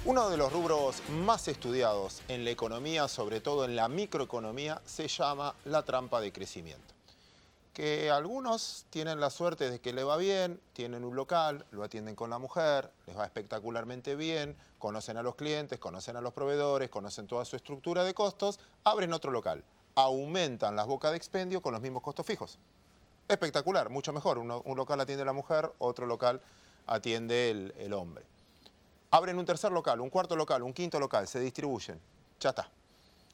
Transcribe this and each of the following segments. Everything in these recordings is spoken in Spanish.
Uno de los rubros más estudiados en la economía, sobre todo en la microeconomía, se llama la trampa de crecimiento. Que algunos tienen la suerte de que le va bien, tienen un local, lo atienden con la mujer, les va espectacularmente bien, conocen a los clientes, conocen a los proveedores, conocen toda su estructura de costos, abren otro local, aumentan las bocas de expendio con los mismos costos fijos. Espectacular, mucho mejor. Un local atiende la mujer, otro local atiende el hombre. Abren un tercer local, un cuarto local, un quinto local, se distribuyen. Ya está.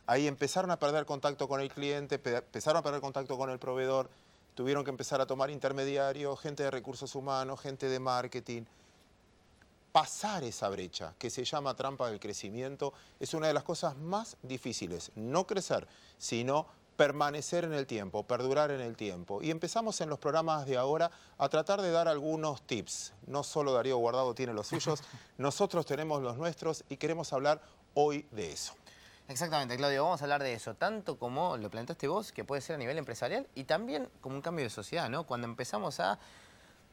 Ahí empezaron a perder contacto con el cliente, empezaron a perder contacto con el proveedor, tuvieron que empezar a tomar intermediarios, gente de recursos humanos, gente de marketing. Pasar esa brecha, que se llama trampa del crecimiento, es una de las cosas más difíciles. No crecer, sino permanecer en el tiempo, perdurar en el tiempo. Y empezamos en los programas de ahora a tratar de dar algunos tips. No solo Darío Guardado tiene los suyos, nosotros tenemos los nuestros y queremos hablar hoy de eso. Exactamente, Claudio, vamos a hablar de eso, tanto como lo planteaste vos, que puede ser a nivel empresarial, y también como un cambio de sociedad, ¿no? Cuando empezamos a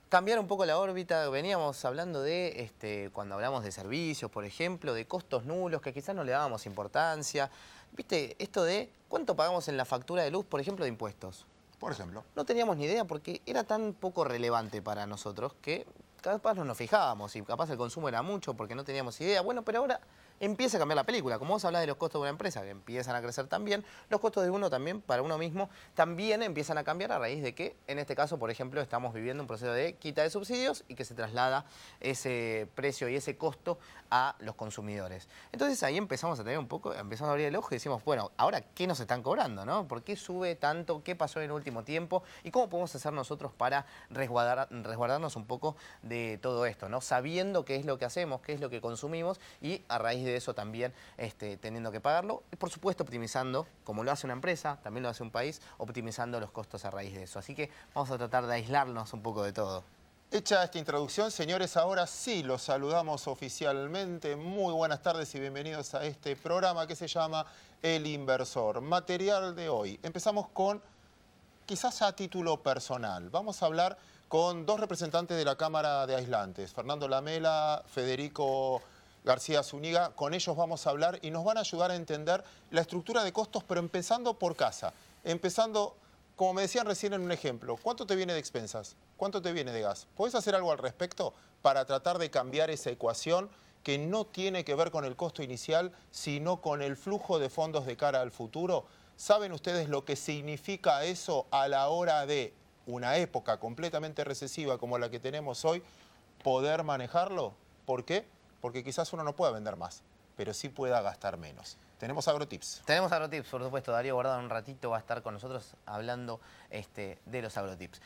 cambiar un poco la órbita, veníamos hablando de, cuando hablamos de servicios, por ejemplo, de costos nulos, que quizás no le dábamos importancia. ¿Viste? Esto de cuánto pagamos en la factura de luz, por ejemplo, de impuestos. Por ejemplo. No teníamos ni idea porque era tan poco relevante para nosotros que capaz no nos fijábamos y capaz el consumo era mucho porque no teníamos idea. Bueno, pero ahora empieza a cambiar la película. Como vos hablás de los costos de una empresa que empiezan a crecer también, los costos de uno también, para uno mismo, también empiezan a cambiar a raíz de que, en este caso, por ejemplo, estamos viviendo un proceso de quita de subsidios y que se traslada ese precio y ese costo a los consumidores. Entonces ahí empezamos a tener un poco, empezamos a abrir el ojo y decimos, bueno, ahora, ¿qué nos están cobrando, no? ¿Por qué sube tanto? ¿Qué pasó en el último tiempo? ¿Y cómo podemos hacer nosotros para resguardarnos un poco de todo esto, ¿no? Sabiendo qué es lo que hacemos, qué es lo que consumimos y a raíz de eso también teniendo que pagarlo. Y por supuesto optimizando, como lo hace una empresa, también lo hace un país, optimizando los costos a raíz de eso. Así que vamos a tratar de aislarnos un poco de todo. Hecha esta introducción, señores, ahora sí los saludamos oficialmente. Muy buenas tardes y bienvenidos a este programa que se llama El Inversor. Material de hoy. Empezamos con, quizás a título personal, vamos a hablar con dos representantes de la Cámara de Aislantes, Fernando Lamela, Federico García Zúñiga. Con ellos vamos a hablar y nos van a ayudar a entender la estructura de costos, pero empezando por casa. Empezando, como me decían recién en un ejemplo, ¿cuánto te viene de expensas? ¿Cuánto te viene de gas? ¿Podés hacer algo al respecto para tratar de cambiar esa ecuación que no tiene que ver con el costo inicial, sino con el flujo de fondos de cara al futuro? ¿Saben ustedes lo que significa eso a la hora de una época completamente recesiva como la que tenemos hoy, poder manejarlo? ¿Por qué? Porque quizás uno no pueda vender más, pero sí pueda gastar menos. Tenemos agrotips. Tenemos agrotips, por supuesto. Darío Guardado en un ratito va a estar con nosotros hablando de los agrotips.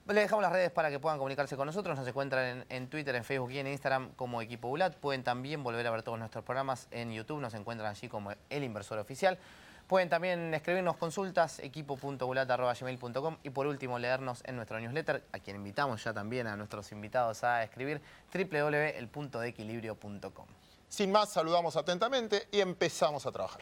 Les dejamos las redes para que puedan comunicarse con nosotros. Nos encuentran en Twitter, en Facebook y en Instagram como Equipo Bulat. Pueden también volver a ver todos nuestros programas en YouTube. Nos encuentran allí como El Inversor Oficial. Pueden también escribirnos consultas, equipo.bulat@gmail.com. Y por último, leernos en nuestro newsletter, a quien invitamos ya también a nuestros invitados a escribir, www.elpuntodeequilibrio.com. Sin más, saludamos atentamente y empezamos a trabajar.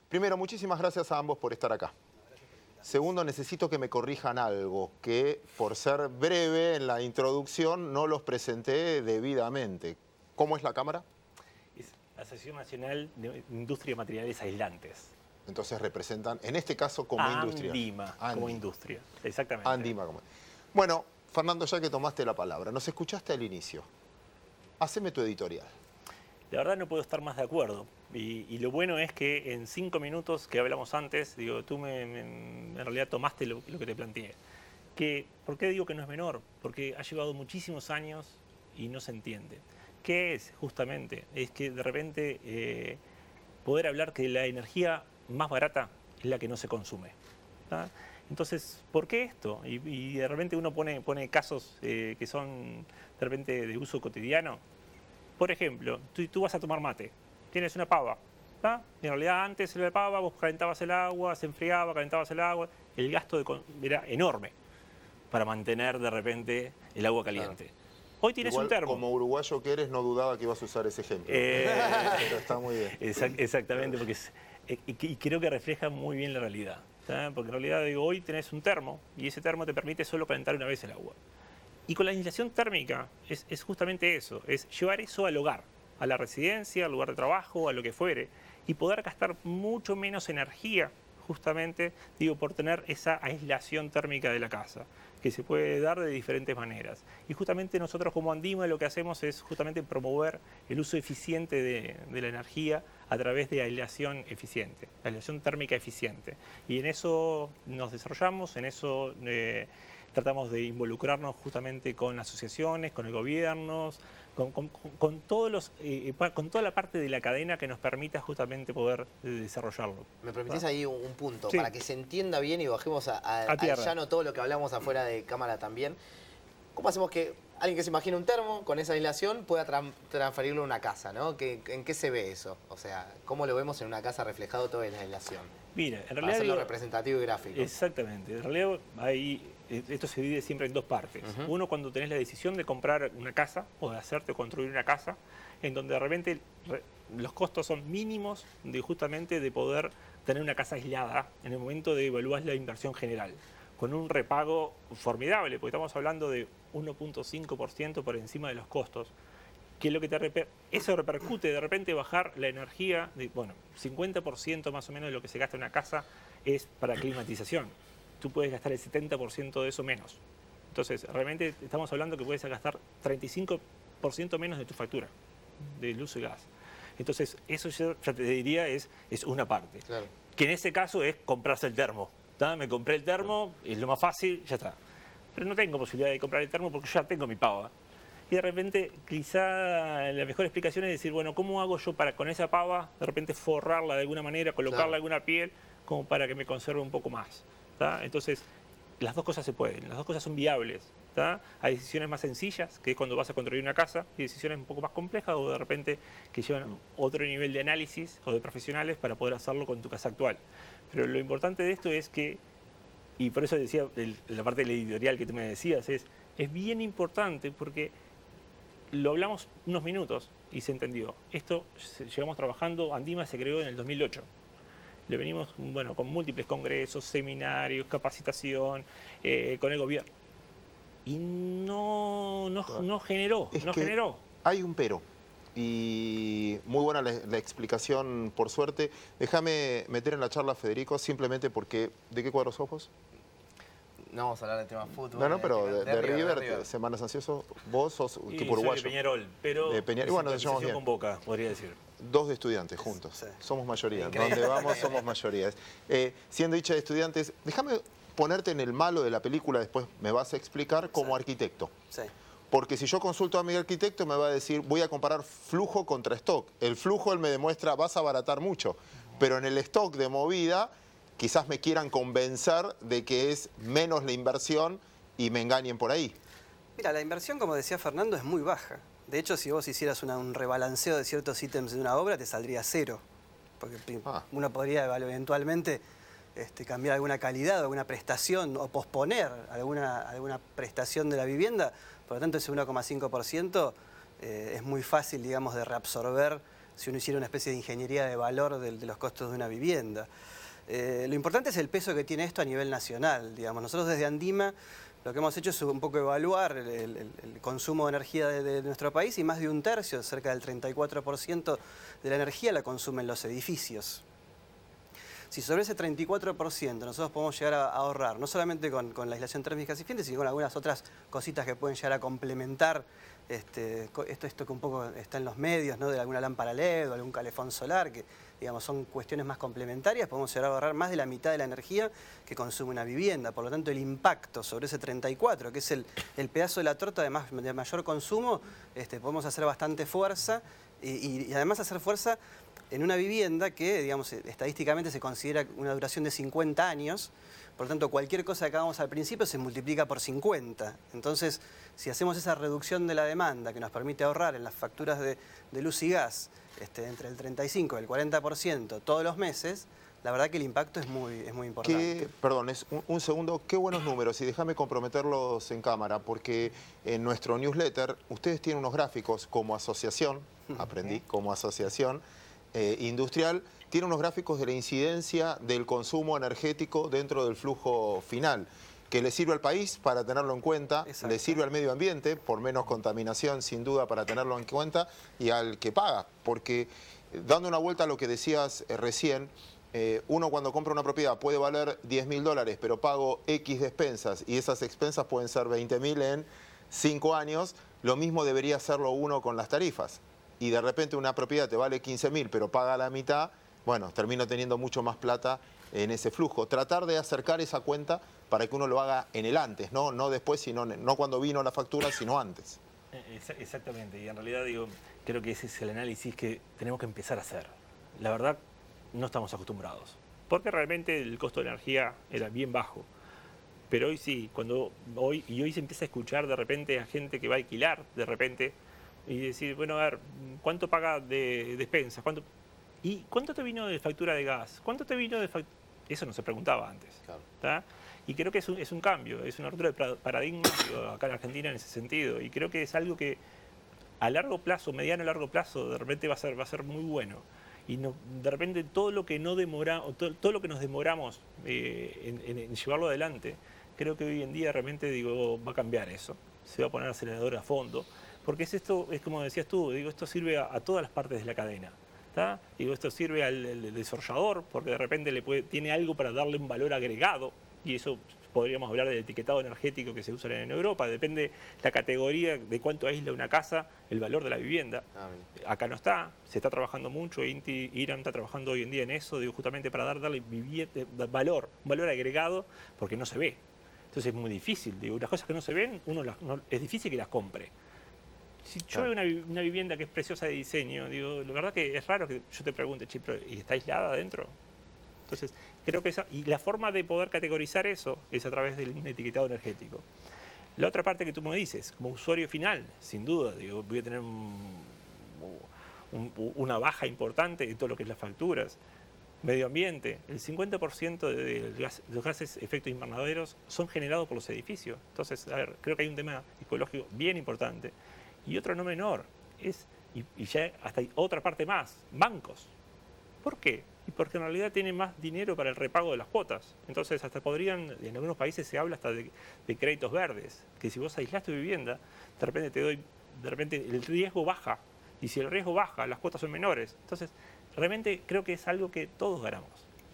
Primero, muchísimas gracias a ambos por estar acá. Segundo, necesito que me corrijan algo, que por ser breve en la introducción no los presenté debidamente. ¿Cómo es la Cámara? Es la Asociación Nacional de Industria de Materiales Aislantes. Entonces representan, en este caso, como industria. Andima, como industria, exactamente. Andima como... Bueno, Fernando, ya que tomaste la palabra, nos escuchaste al inicio. Haceme tu editorial. La verdad no puedo estar más de acuerdo. Y lo bueno es que en 5 minutos que hablamos antes, digo, tú en realidad tomaste lo que te planteé. ¿Por qué digo que no es menor? Porque ha llevado muchísimos años y no se entiende. ¿Qué es justamente? Es que de repente poder hablar que la energía más barata es la que no se consume. ¿Tá? Entonces, ¿por qué esto? Y de repente uno pone casos que son de repente de uso cotidiano. Por ejemplo, tú vas a tomar mate, tienes una pava, ¿tá? En realidad antes de la pava vos calentabas el agua, se enfriaba, calentabas el agua, el gasto era enorme para mantener de repente el agua caliente. Claro. Hoy tienes igual, un termo. Como uruguayo que eres, no dudaba que ibas a usar ese ejemplo. Pero está muy bien. Exactamente, porque y creo que refleja muy bien la realidad. ¿Tá? Porque en realidad digo, hoy tenés un termo y ese termo te permite solo calentar una vez el agua. Y con la aislación térmica es justamente eso, es llevar eso al hogar, a la residencia, al lugar de trabajo, a lo que fuere, y poder gastar mucho menos energía, justamente, digo, por tener esa aislación térmica de la casa, que se puede dar de diferentes maneras. Y justamente nosotros como Andima lo que hacemos es justamente promover el uso eficiente de la energía a través de aislación eficiente, aislación térmica eficiente. Y en eso nos desarrollamos, en eso tratamos de involucrarnos justamente con asociaciones, con el gobierno, con toda la parte de la cadena que nos permita justamente poder desarrollarlo. ¿Me permitís ahí un punto? Sí. Para que se entienda bien y bajemos al tierra. llano todo lo que hablamos afuera de cámara también. ¿Cómo hacemos que alguien que se imagina un termo con esa aislación pueda transferirlo a una casa, ¿no? ¿En qué se ve eso? O sea, ¿cómo lo vemos en una casa reflejado toda la aislación? Mira, en Para realidad hacerlo digo, representativo y gráfico. exactamente. En realidad esto se divide siempre en dos partes. Uno, cuando tenés la decisión de comprar una casa o de hacerte construir una casa, en donde de repente los costos son mínimos justamente de poder tener una casa aislada en el momento de evaluar la inversión general, con un repago formidable, porque estamos hablando de 1.5% por encima de los costos, que lo que eso repercute de repente bajar la energía, 50% más o menos de lo que se gasta en una casa es para climatización. Tú puedes gastar el 70% de eso menos. Entonces, realmente estamos hablando que puedes gastar 35% menos de tu factura de luz y gas. Entonces, eso ya te diría es una parte. Claro. Que en ese caso es comprarse el termo. ¿Tá? Me compré el termo, es lo más fácil, ya está. Pero no tengo posibilidad de comprar el termo porque ya tengo mi pava. Y de repente, quizá la mejor explicación es decir, bueno, ¿cómo hago yo para con esa pava, de repente forrarla de alguna manera, colocarla alguna piel, como para que me conserve un poco más? ¿Tá? Entonces, las dos cosas se pueden, las dos cosas son viables. ¿Tá? Hay decisiones más sencillas, que es cuando vas a construir una casa, y decisiones un poco más complejas o de repente que llevan otro nivel de análisis o de profesionales para poder hacerlo con tu casa actual. Pero lo importante de esto es que, y por eso decía la parte del editorial que tú me decías, es bien importante porque lo hablamos unos minutos y se entendió. Esto llegamos trabajando, Andima se creó en el 2008. Le venimos con múltiples congresos, seminarios, capacitación, con el gobierno. Y no generó, Es no que generó. hay un pero. Y muy buena la explicación, por suerte. Déjame meter en la charla a Federico, simplemente porque... ¿De qué cuadro sos vos? No vamos a hablar de tema fútbol. No, pero de River, River. Semanas Ansioso, vos sos Y equipo soy uruguayo. de Peñarol, pero De Peñarol, y bueno, nos llevamos bien. con Boca, podría decir. Dos de estudiantes juntos. Sí. Somos mayoría. Increíble. Donde vamos somos mayorías. Siendo dicha de estudiantes, déjame ponerte en el malo de la película, después me vas a explicar como arquitecto. Sí. Porque si yo consulto a mi arquitecto me va a decir, voy a comparar flujo contra stock. El flujo él me demuestra, vas a abaratar mucho. Pero en el stock de movida, quizás me quieran convencer de que es menos la inversión y me engañen por ahí. Mira, la inversión, como decía Fernando, es muy baja. De hecho, si vos hicieras un rebalanceo de ciertos ítems de una obra, te saldría cero. Porque uno podría eventualmente cambiar alguna calidad o alguna prestación o posponer alguna prestación de la vivienda. Por lo tanto, ese 1,5% es muy fácil, digamos, de reabsorber si uno hiciera una especie de ingeniería de valor de los costos de una vivienda. Lo importante es el peso que tiene esto a nivel nacional. Digamos. Nosotros desde Andima lo que hemos hecho es un poco evaluar el consumo de energía de nuestro país y más de un tercio, cerca del 34% de la energía la consumen los edificios. Si sobre ese 34% nosotros podemos llegar a ahorrar, no solamente con la aislación térmica eficiente, sino con algunas otras cositas que pueden llegar a complementar esto que un poco está en los medios, ¿no? De alguna lámpara LED o algún calefón solar, que digamos, son cuestiones más complementarias, podemos llegar a ahorrar más de la mitad de la energía que consume una vivienda. Por lo tanto, el impacto sobre ese 34, que es el pedazo de la torta de mayor consumo, podemos hacer bastante fuerza y además hacer fuerza en una vivienda que, digamos, estadísticamente se considera una duración de 50 años. Por lo tanto, cualquier cosa que hagamos al principio se multiplica por 50. Entonces, si hacemos esa reducción de la demanda que nos permite ahorrar en las facturas de luz y gas entre el 35 y el 40% todos los meses, la verdad que el impacto es muy importante. Perdón, un segundo, qué buenos números y déjame comprometerlos en cámara porque en nuestro newsletter ustedes tienen unos gráficos como asociación, aprendí, como asociación, industrial, tiene unos gráficos de la incidencia del consumo energético dentro del flujo final, que le sirve al país para tenerlo en cuenta, Exacto. le sirve al medio ambiente por menos contaminación sin duda para tenerlo en cuenta y al que paga, porque dando una vuelta a lo que decías recién, uno cuando compra una propiedad puede valer $10.000, pero pago X de expensas y esas expensas pueden ser 20.000 en 5 años, lo mismo debería hacerlo uno con las tarifas. Y de repente una propiedad te vale 15.000, pero paga la mitad, bueno, termino teniendo mucho más plata en ese flujo. Tratar de acercar esa cuenta para que uno lo haga en el antes, no después, sino no cuando vino la factura, sino antes. Exactamente, y en realidad creo que ese es el análisis que tenemos que empezar a hacer. La verdad, no estamos acostumbrados, porque realmente el costo de energía era bien bajo. Pero hoy sí, hoy se empieza a escuchar de repente a gente que va a alquilar de repente y decir, bueno, a ver, ¿cuánto paga de despensas? ¿Y cuánto te vino de factura de gas? ¿Cuánto te vino de factura? Eso no se preguntaba antes. Claro. Y creo que es un cambio, es una ruptura de paradigma acá en Argentina en ese sentido. Y creo que es algo que a largo plazo, mediano a largo plazo, de repente va a ser muy bueno. Y de repente todo lo que todo lo que nos demoramos en llevarlo adelante, creo que hoy en día realmente va a cambiar eso. Se va a poner acelerador a fondo. Porque es como decías tú, esto sirve a todas las partes de la cadena. Esto sirve al desarrollador porque de repente tiene algo para darle un valor agregado y eso podríamos hablar del etiquetado energético que se usa en Europa, depende la categoría de cuánto aísla una casa, el valor de la vivienda. Acá no está, se está trabajando mucho, Irán está trabajando hoy en día en eso, justamente para darle un valor agregado porque no se ve. Entonces es muy difícil, las cosas que no se ven, es difícil que las compre. Si yo veo una vivienda que es preciosa de diseño, la verdad que es raro que yo te pregunte, pero ¿y está aislada adentro? Entonces, creo que y la forma de poder categorizar eso es a través de un etiquetado energético. La otra parte que tú me dices, como usuario final, sin duda, voy a tener una baja importante de todo lo que es las facturas. Medio ambiente, el 50% de los gases efecto invernaderos son generados por los edificios. Entonces, a ver, creo que hay un tema ecológico bien importante. Y otro no menor, y ya hasta hay otra parte más, bancos. ¿Por qué? Y porque en realidad tienen más dinero para el repago de las cuotas. Entonces hasta en algunos países se habla hasta de créditos verdes, que si vos aislás tu vivienda, de repente el riesgo baja. Y si el riesgo baja, las cuotas son menores. Entonces, realmente creo que es algo que todos ganamos.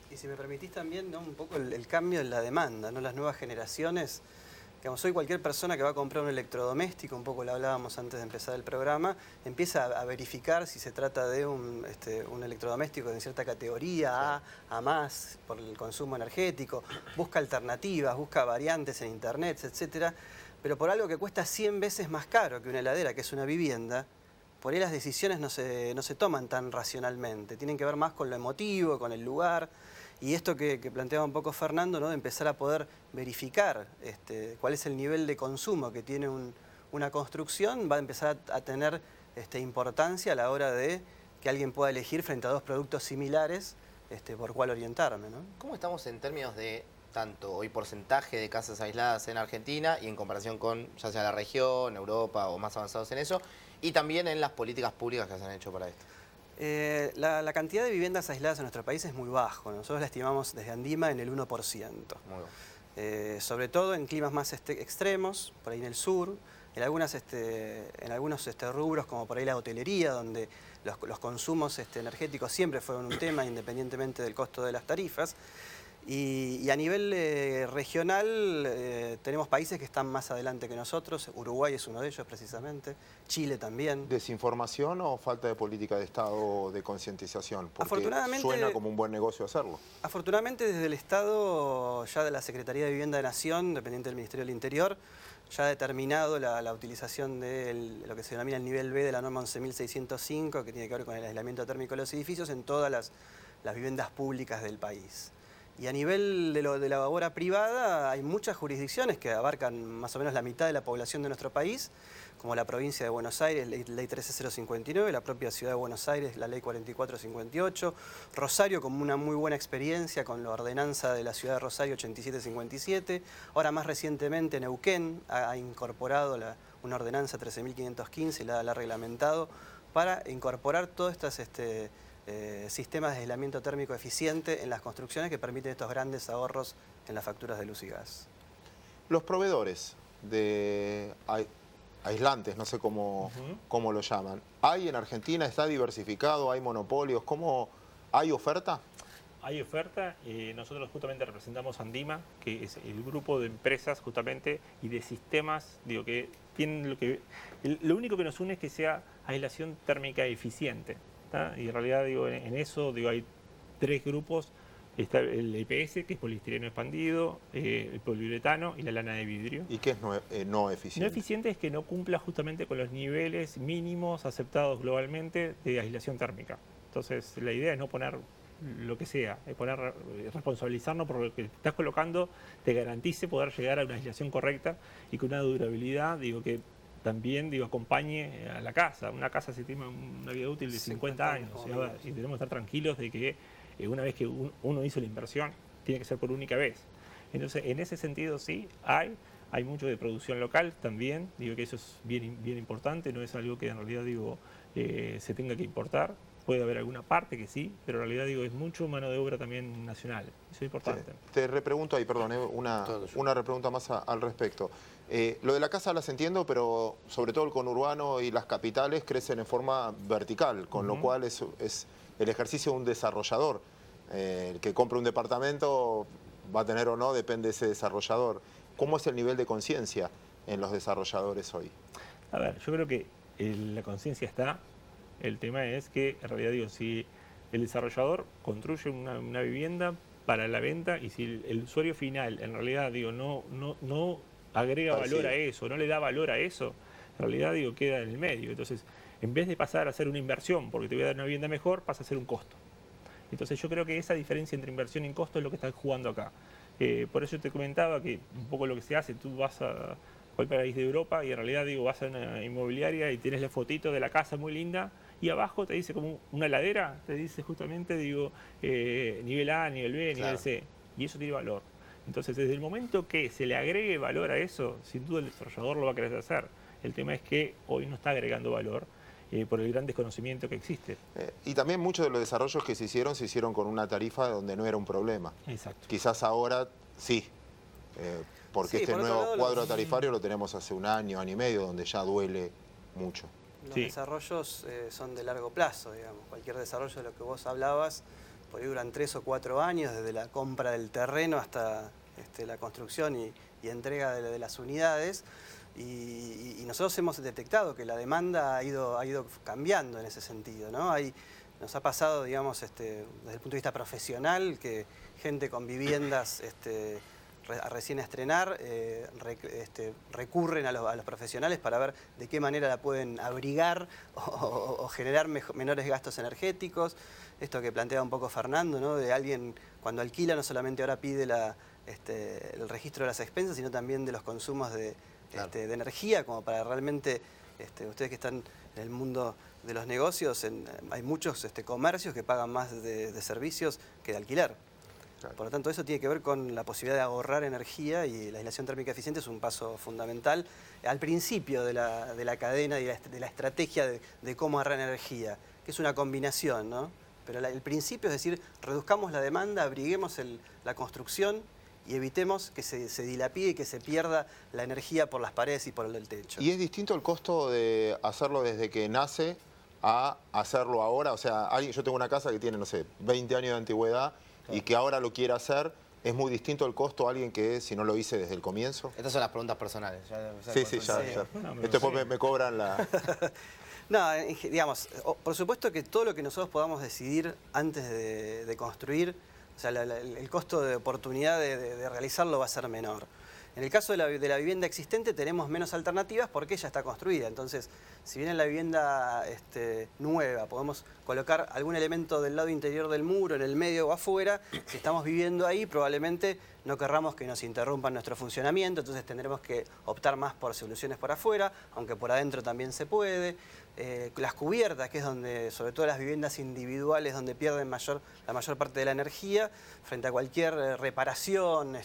Y si me permitís también, ¿no? Un poco el cambio en la demanda, ¿no? Las nuevas generaciones. Digamos, hoy cualquier persona que va a comprar un electrodoméstico, un poco lo hablábamos antes de empezar el programa, empieza a verificar si se trata de un electrodoméstico de cierta categoría, A más, por el consumo energético, busca alternativas, busca variantes en internet, etcétera, pero por algo que cuesta 100 veces más caro que una heladera, que es una vivienda, por ahí las decisiones no se toman tan racionalmente, tienen que ver más con lo emotivo, con el lugar. Y esto que planteaba un poco Fernando, ¿no? De empezar a poder verificar cuál es el nivel de consumo que tiene una construcción, va a empezar a tener importancia a la hora de que alguien pueda elegir frente a dos productos similares por cuál orientarme, ¿no? ¿Cómo estamos en términos de tanto hoy porcentaje de casas aisladas en Argentina y en comparación con ya sea la región, Europa o más avanzados en eso, y también en las políticas públicas que se han hecho para esto? La cantidad de viviendas aisladas en nuestro país es muy bajo. Nosotros la estimamos desde Andima en el 1%. Muy bajo. Sobre todo en climas más extremos, por ahí en el sur, en algunos rubros como por ahí la hotelería, donde los consumos energéticos siempre fueron un tema independientemente del costo de las tarifas. Y a nivel regional tenemos países que están más adelante que nosotros. Uruguay es uno de ellos precisamente, Chile también. ¿Desinformación o falta de política de Estado o de concientización? Porque afortunadamente, suena como un buen negocio hacerlo. Afortunadamente desde el Estado, ya de la Secretaría de Vivienda de Nación, dependiente del Ministerio del Interior, ya ha determinado la utilización de lo que se denomina el nivel B de la norma 11.605, que tiene que ver con el aislamiento térmico de los edificios en todas las viviendas públicas del país. Y a nivel de la obra privada hay muchas jurisdicciones que abarcan más o menos la mitad de la población de nuestro país, como la provincia de Buenos Aires, ley 13059, la propia ciudad de Buenos Aires, la ley 4458, Rosario como una muy buena experiencia con la ordenanza de la ciudad de Rosario 8757, ahora más recientemente Neuquén ha incorporado una ordenanza 13.515 y la ha reglamentado para incorporar todas estas sistemas de aislamiento térmico eficiente en las construcciones que permiten estos grandes ahorros en las facturas de luz y gas. Los proveedores de aislantes, no sé cómo lo llaman, ¿hay en Argentina? ¿Está diversificado? ¿Hay monopolios? ¿Cómo hay oferta? Hay oferta, nosotros justamente representamos Andima, que es el grupo de empresas justamente y de sistemas, digo, que tienen lo único que nos une es que sea aislación térmica eficiente, ¿tá? Y en realidad, digo, en eso, digo, hay 3 grupos. Está el EPS, que es poliestireno expandido, el poliuretano y la lana de vidrio. ¿Y qué es no eficiente? No eficiente es que no cumpla justamente con los niveles mínimos aceptados globalmente de aislación térmica. Entonces, la idea es no poner lo que sea, es responsabilizarnos por lo que estás colocando, te garantice poder llegar a una aislación correcta y con una durabilidad, digo, que también, digo, acompañe a la casa. Una casa se estima una vida útil de 50 años, y tenemos que estar tranquilos de que una vez que uno hizo la inversión, tiene que ser por única vez. Entonces, en ese sentido sí, hay mucho de producción local también, digo que eso es bien importante, no es algo que en realidad, digo, se tenga que importar. Puede haber alguna parte que sí, pero en realidad, digo, es mucho mano de obra también nacional. Eso es importante. Te repregunto ahí, perdón, una repregunta más al respecto. Lo de la casa las entiendo, pero sobre todo el conurbano y las capitales crecen en forma vertical, con lo cual es el ejercicio de un desarrollador. El que compre un departamento va a tener o no, depende de ese desarrollador. ¿Cómo es el nivel de conciencia en los desarrolladores hoy? A ver, yo creo que la conciencia está. El tema es que, en realidad, digo, si el desarrollador construye una vivienda para la venta y si el usuario final, en realidad, digo, no agrega valor a eso, no le da valor a eso, en realidad, digo, queda en el medio. Entonces, en vez de pasar a hacer una inversión porque te voy a dar una vivienda mejor, pasa a ser un costo. Entonces, yo creo que esa diferencia entre inversión y costo es lo que están jugando acá. Por eso te comentaba que un poco lo que se hace, tú vas a cualquier país de Europa y en realidad, digo, vas a una inmobiliaria y tienes la fotito de la casa muy linda y abajo te dice como una ladera, te dice justamente, digo, nivel A, nivel B, nivel C, y eso tiene valor. Entonces, desde el momento que se le agregue valor a eso, sin duda el desarrollador lo va a querer hacer. El tema es que hoy no está agregando valor por el gran desconocimiento que existe. Y también muchos de los desarrollos que se hicieron con una tarifa donde no era un problema. Exacto. Quizás ahora sí, porque Sí, este por otro nuevo lado, cuadro tarifario lo tenemos hace un año y medio, donde ya duele mucho. Los Sí. desarrollos son de largo plazo, digamos. Cualquier desarrollo de lo que vos hablabas, por ahí duran 3 o 4 años, desde la compra del terreno hasta la construcción y entrega de las unidades. Y nosotros hemos detectado que la demanda ha ido cambiando en ese sentido, ¿no? Nos ha pasado, digamos, desde el punto de vista profesional, que gente con viviendas recién a estrenar recurren a los profesionales para ver de qué manera la pueden abrigar o generar menores gastos energéticos. Esto que planteaba un poco Fernando, ¿no? De alguien cuando alquila no solamente ahora pide el registro de las expensas, sino también de los consumos de energía, como para realmente, ustedes que están en el mundo de los negocios, hay muchos comercios que pagan más de servicios que de alquiler. Claro. Por lo tanto, eso tiene que ver con la posibilidad de ahorrar energía y la aislación térmica eficiente es un paso fundamental al principio de la cadena y de la estrategia de cómo ahorrar energía, que es una combinación, ¿no? Pero el principio es decir, reduzcamos la demanda, abriguemos la construcción y evitemos que se dilapide y que se pierda la energía por las paredes y por el techo. ¿Y es distinto el costo de hacerlo desde que nace a hacerlo ahora? O sea, yo tengo una casa que tiene, no sé, 20 años de antigüedad y que ahora lo quiere hacer. ¿Es muy distinto el costo a alguien que, si no lo hice desde el comienzo? Estas son las preguntas personales. Sí, ya. Después me cobran la... No, digamos, por supuesto que todo lo que nosotros podamos decidir antes de construir, o sea, el costo de oportunidad de realizarlo va a ser menor. En el caso de la vivienda existente tenemos menos alternativas porque ya está construida. Entonces, si bien en la vivienda nueva podemos colocar algún elemento del lado interior del muro, en el medio o afuera, si estamos viviendo ahí probablemente no querramos que nos interrumpan nuestro funcionamiento, entonces tendremos que optar más por soluciones por afuera, aunque por adentro también se puede. las cubiertas, que es donde, sobre todo las viviendas individuales, donde pierden la mayor parte de la energía, frente a cualquier reparación,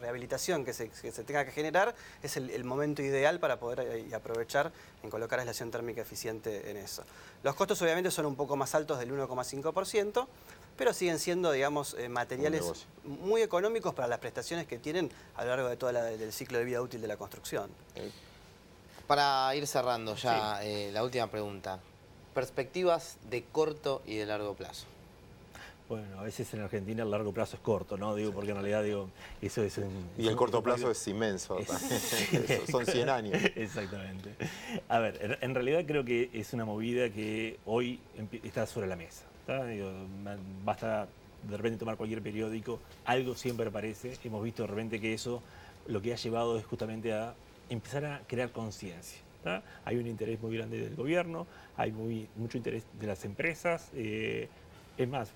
rehabilitación que se tenga que generar, es el momento ideal para poder y aprovechar en colocar aislación térmica eficiente en eso. Los costos obviamente son un poco más altos del 1,5%, pero siguen siendo, digamos, materiales muy económicos para las prestaciones que tienen a lo largo de todo el ciclo de vida útil de la construcción. Para ir cerrando ya, la última pregunta. Perspectivas de corto y de largo plazo. Bueno, a veces en Argentina el largo plazo es corto, ¿no? Digo, porque en realidad, digo, eso es un... Y el corto plazo es inmenso. Son 100 años. Exactamente. A ver, en realidad creo que es una movida que hoy está sobre la mesa. Digo, basta de repente tomar cualquier periódico, algo siempre aparece. Hemos visto de repente que eso lo que ha llevado es justamente a empezar a crear conciencia. Hay un interés muy grande del gobierno, hay mucho interés de las empresas. Es más,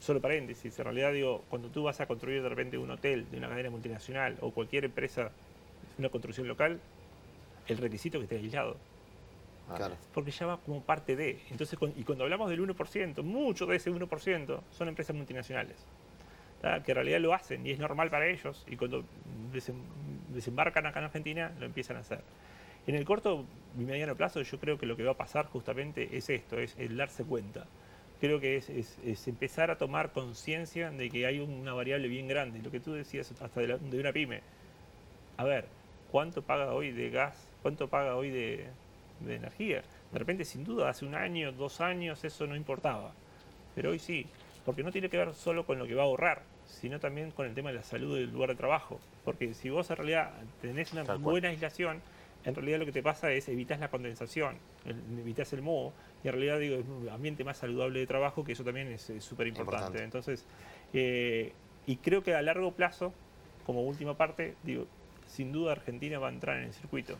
solo paréntesis, en realidad digo, cuando tú vas a construir de repente un hotel de una cadena multinacional o cualquier empresa, una construcción local, el requisito es que esté aislado. Claro. Porque ya va como parte de. Entonces, y cuando hablamos del 1%, mucho de ese 1% son empresas multinacionales, que en realidad lo hacen y es normal para ellos, y cuando desembarcan acá en Argentina lo empiezan a hacer. En el corto y mediano plazo yo creo que lo que va a pasar justamente es esto, es el darse cuenta. Creo que es empezar a tomar conciencia de que hay una variable bien grande, lo que tú decías hasta de una pyme. A ver, ¿cuánto paga hoy de gas? ¿Cuánto paga hoy de energía? De repente, sin duda, hace 1 año, 2 años eso no importaba, pero hoy sí, porque no tiene que ver solo con lo que va a ahorrar, sino también con el tema de la salud del lugar de trabajo, porque si vos en realidad tenés una buena aislación, en realidad lo que te pasa es evitas la condensación, evitas el moho, y en realidad digo, es un ambiente más saludable de trabajo, que eso también es súper importante. Entonces, y creo que a largo plazo, como última parte, digo, sin duda Argentina va a entrar en el circuito,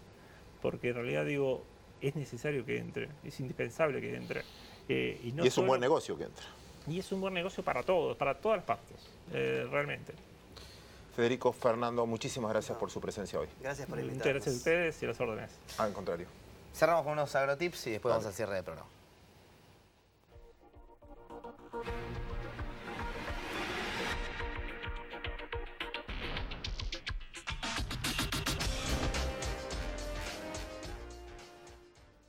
porque en realidad digo, es necesario que entre, es indispensable que entre. Y es un buen negocio que entre. Y es un buen negocio para todos, para todas las partes, realmente. Federico, Fernando, muchísimas gracias por su presencia hoy. Gracias por invitarnos. Muchas gracias a ustedes y a las órdenes. Al contrario. Cerramos con unos agrotips y después vamos al cierre del programa.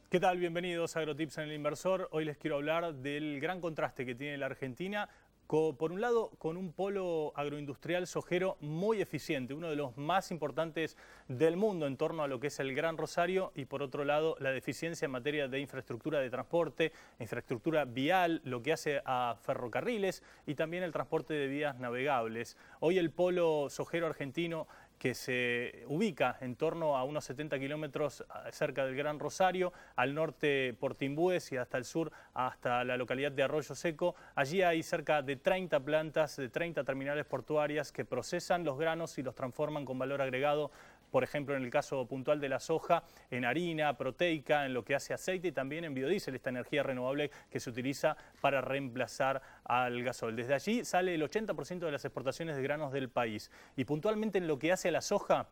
¿Qué tal? Bienvenidos a Agrotips en el Inversor. Hoy les quiero hablar del gran contraste que tiene la Argentina. Por un lado, con un polo agroindustrial sojero muy eficiente, uno de los más importantes del mundo en torno a lo que es el Gran Rosario, y por otro lado, la deficiencia en materia de infraestructura de transporte, infraestructura vial, lo que hace a ferrocarriles y también el transporte de vías navegables. Hoy el polo sojero argentino, que se ubica en torno a unos 70 kilómetros cerca del Gran Rosario, al norte por Timbúes y hasta el sur hasta la localidad de Arroyo Seco. Allí hay cerca de 30 plantas, de 30 terminales portuarias que procesan los granos y los transforman con valor agregado, por ejemplo, en el caso puntual de la soja, en harina proteica, en lo que hace aceite y también en biodiesel, esta energía renovable que se utiliza para reemplazar al gasol. Desde allí sale el 80% de las exportaciones de granos del país. Y puntualmente en lo que hace a la soja,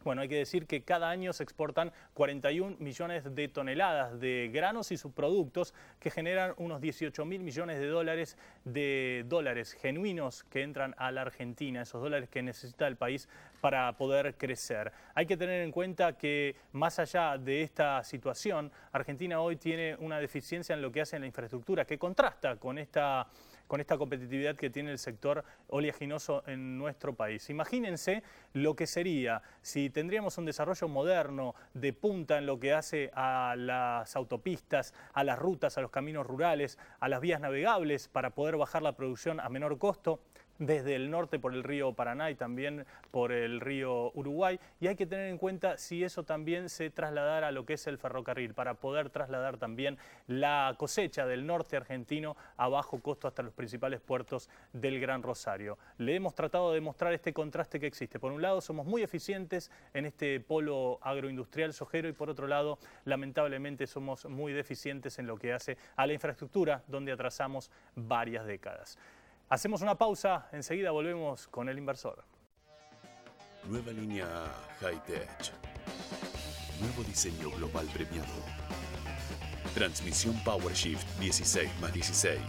bueno, hay que decir que cada año se exportan 41 millones de toneladas de granos y subproductos que generan unos 18.000 millones de dólares genuinos que entran a la Argentina, esos dólares que necesita el país para poder crecer. Hay que tener en cuenta que más allá de esta situación, Argentina hoy tiene una deficiencia en lo que hace en la infraestructura que contrasta con esta competitividad que tiene el sector oleaginoso en nuestro país. Imagínense lo que sería si tendríamos un desarrollo moderno de punta en lo que hace a las autopistas, a las rutas, a los caminos rurales, a las vías navegables para poder bajar la producción a menor costo, desde el norte por el río Paraná y también por el río Uruguay, y hay que tener en cuenta si eso también se trasladara a lo que es el ferrocarril, para poder trasladar también la cosecha del norte argentino a bajo costo hasta los principales puertos del Gran Rosario. Le hemos tratado de mostrar este contraste que existe. Por un lado, somos muy eficientes en este polo agroindustrial sojero y por otro lado, lamentablemente, somos muy deficientes en lo que hace a la infraestructura, donde atrasamos varias décadas. Hacemos una pausa, enseguida volvemos con el inversor. Nueva línea High-Tech. Nuevo diseño global premiado. Transmisión PowerShift 16+16.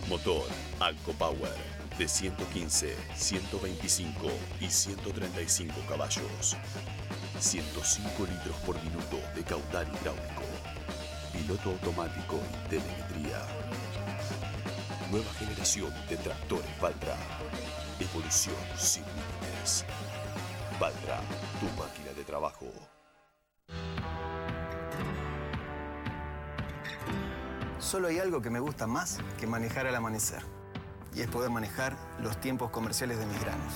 Motor Alco Power de 115, 125 y 135 caballos. 105 litros por minuto de caudal hidráulico. Piloto automático y telemetría. Nueva generación de tractores Valtra. Evolución sin límites. Valtra, tu máquina de trabajo. Solo hay algo que me gusta más que manejar al amanecer. Y es poder manejar los tiempos comerciales de mis granos.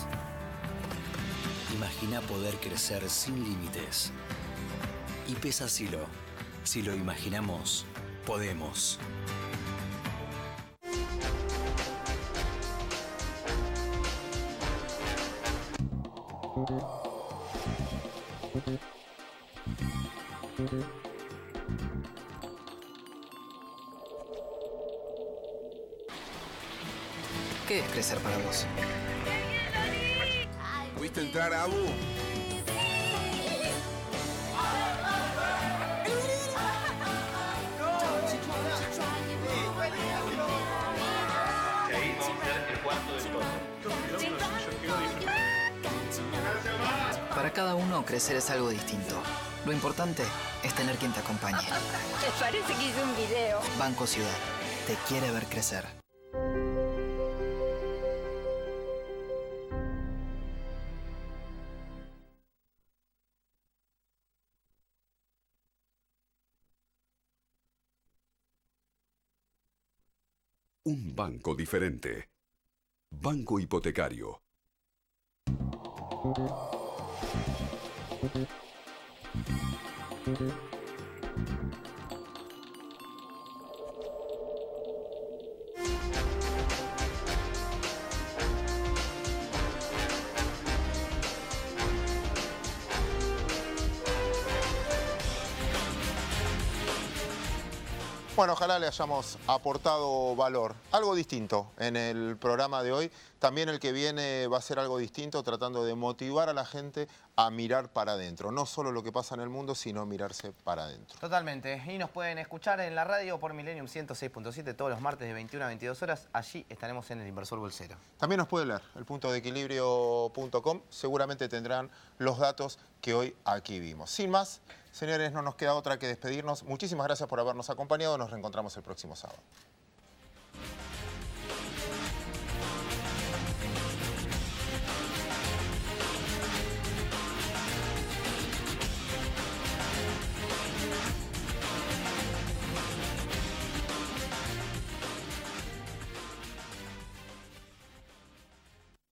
Imagina poder crecer sin límites. IPESA Silo. Si lo imaginamos, podemos. ¿Qué es crecer para vos? ¿Pudiste entrar, Abu? Para cada uno, crecer es algo distinto. Lo importante es tener quien te acompañe. Me parece que hice un video. Banco Ciudad. Te quiere ver crecer. Un banco diferente. Banco Hipotecario. Bueno, ojalá le hayamos aportado valor, algo distinto en el programa de hoy. También el que viene va a ser algo distinto, tratando de motivar a la gente a mirar para adentro. No solo lo que pasa en el mundo, sino mirarse para adentro. Totalmente. Y nos pueden escuchar en la radio por Millennium 106.7 todos los martes de 21 a 22 horas. Allí estaremos en El Inversor Bolsero. También nos puede leer elpuntodeequilibrio.com. Seguramente tendrán los datos que hoy aquí vimos. Sin más, señores, no nos queda otra que despedirnos. Muchísimas gracias por habernos acompañado. Nos reencontramos el próximo sábado.